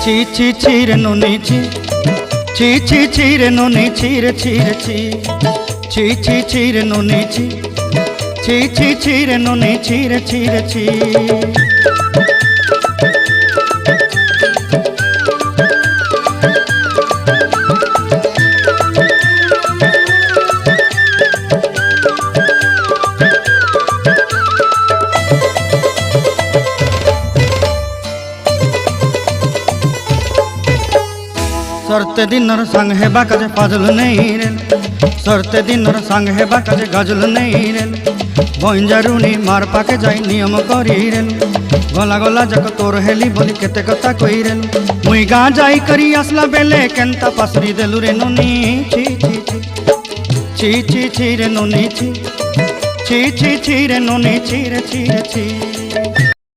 ছি ছি ছি রে নুনি ছি ছি ছি ছি রে নুনি ছি রে ছি রে ছি ছি ছি ছি রে নুনি ছি ছি ছি ছি রে নুনি ছি রে ছি রে ছি। सरते दिनर संग हेबा काजे फाजल नहीं रेल सरते दिनर संग हेबा काजे गजल नहीं रेल बंजारुनी मार पाके जाई नियम करी रेल गला गला जक तोर हेली बोली केते कथा कई रेल मुई गा जाई करी आसला बेले केंता पासरी देलु रे नुनी छी छी छी छी छी छी रे नुनी छी छी छी छी रे नुनी छी रे छी रे छी।